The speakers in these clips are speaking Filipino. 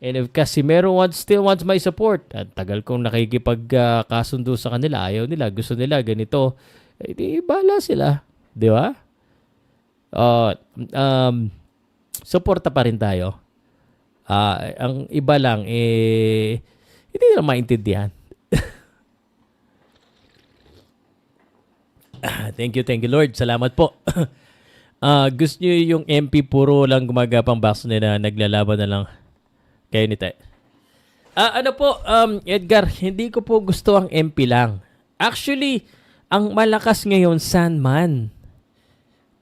And if Casimiro still wants my support, at tagal kong nakikipagkasundo sa kanila, ayaw nila, gusto nila, ganito, eh, di bahala sila. Di ba? Uh, um, Suporta pa rin tayo. Ang iba lang, hindi na maintindihan. Thank you, Lord. Salamat po. Gusto nyo yung MP puro lang gumagapang box nila, naglalaban na lang kayo ni Tay. Ano po, Edgar, hindi ko po gusto ang MP lang. Actually, ang malakas ngayon, Sandman.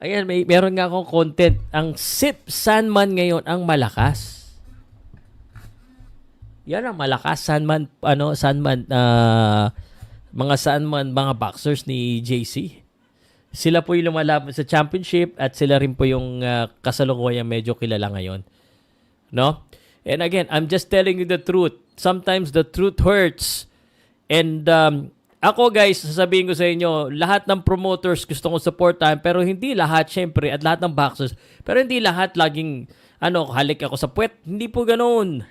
Ayan, meron nga akong content. Ang SIP Sandman ngayon ang malakas. Yan ang malakas. Sandman, mga Sandman, mga boxers ni JC. Sila po yung lumalaban sa championship at sila rin po yung kasalukuyang medyo kilala ngayon. No? And again, I'm just telling you the truth. Sometimes the truth hurts. And ako guys, sasabihin ko sa inyo, lahat ng promoters gusto kong supportahan, pero hindi lahat syempre at lahat ng boxers. Pero hindi lahat laging halik ako sa puwet. Hindi po ganoon.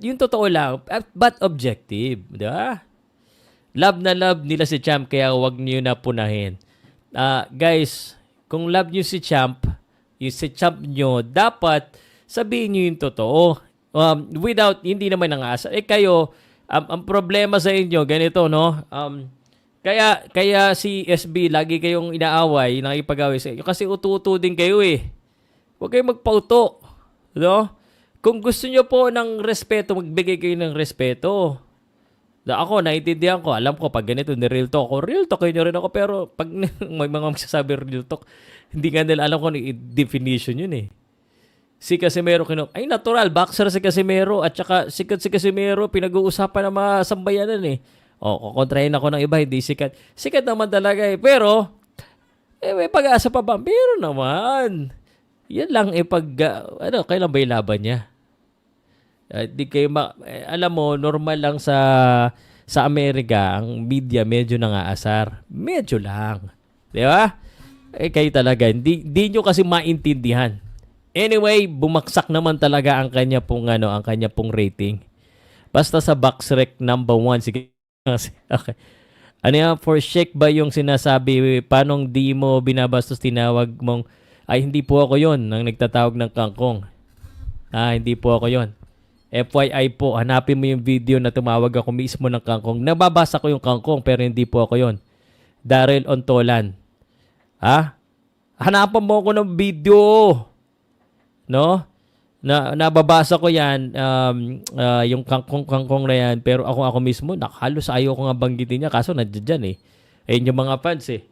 Yung totoo lang, but objective. Di ba? Love na love nila si Champ, kaya wag niyo na punahin. Guys, kung love nyo si Champ, yung si Champ nyo, dapat sabihin nyo yung totoo. Without, hindi naman nangaasa. Kayo, ang problema sa inyo, ganito, no? Kaya si SB, lagi kayong inaaway, nakipag-away sa inyo. Kasi uto-uto din kayo eh. Huwag kayong magpauto. No? Kung gusto nyo po ng respeto, magbigay kayo ng respeto. Ako, naiintindihan ko. Alam ko, pag ganito, ni-real talk ako. Real talk kayo rin ako. Pero pag may mga magsasabi real talk, hindi nga nila alam ko definition yun eh. Si Casimero, ay natural, boxer si Casimero. At saka sikat si Casimero, pinag-uusapan ng mga sambayanan eh. Kukontrahin ako ng iba, hindi sikat. Sikat naman talaga eh. Pero, may pag-asa pa ba? Pero naman. Yan lang kailan ba yung laban niya? Di kayo alam mo, normal lang sa Amerika, ang media medyo nangaasar. Medyo lang. Di ba? Kayo talaga, hindi nyo kasi maintindihan. Anyway, bumaksak naman talaga ang kanya pong rating. Basta sa BoxRec number 1. Sige. Okay. Ano yan, for shake ba yung sinasabi, panong di mo binabastos tinawag mong, ay hindi po ako yon nang nagtatawag ng kangkong. Hindi po ako yon. FYI po, hanapin mo yung video na tumawag ako mismo ng kangkong. Nababasa ko yung kangkong pero hindi po ako yon. Daryl Ontolan. Hanapan mo ako ng video. No? Nababasa ko yan, yung kangkong na yan, pero ako mismo, halos ayaw ko nga banggitin niya, kaso nandiyan dyan eh. Ayun yung mga fans eh.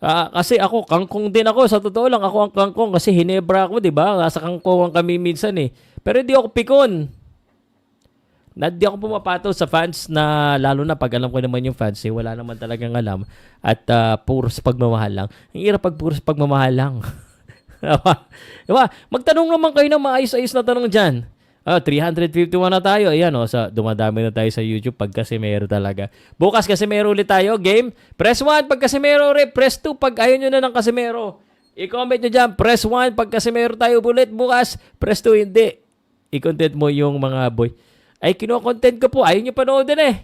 Kasi ako, kangkong din ako. Sa totoo lang, ako ang kangkong kasi Hinebra ako, di ba? Nasa kangkong kami minsan eh. Pero hindi ako pikon. Hindi ako pumapato sa fans na, lalo na pag alam ko naman yung fans eh, wala naman talagang alam. At puros pagmamahal lang. Ang hirap pag puros pagmamahal lang. Diba? Magtanong naman kayo ng maayos-ayos na tanong dyan. 351 na tayo. Ayan dumadami na tayo sa YouTube pag Casimero talaga. Bukas Casimero ulit tayo. Game. Press 1 pag Casimero ulit. Press 2 pag ayaw nyo na ng Casimero. I-comment nyo dyan. Press 1 pag Casimero tayo ulit. Bukas. Press 2 hindi. I-content mo yung mga boy. Ay, kino-content ko po. Ayaw nyo panoodin eh.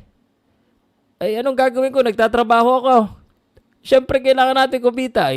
Ay, anong gagawin ko? Nagtatrabaho ako. Siyempre, kailangan natin kumita.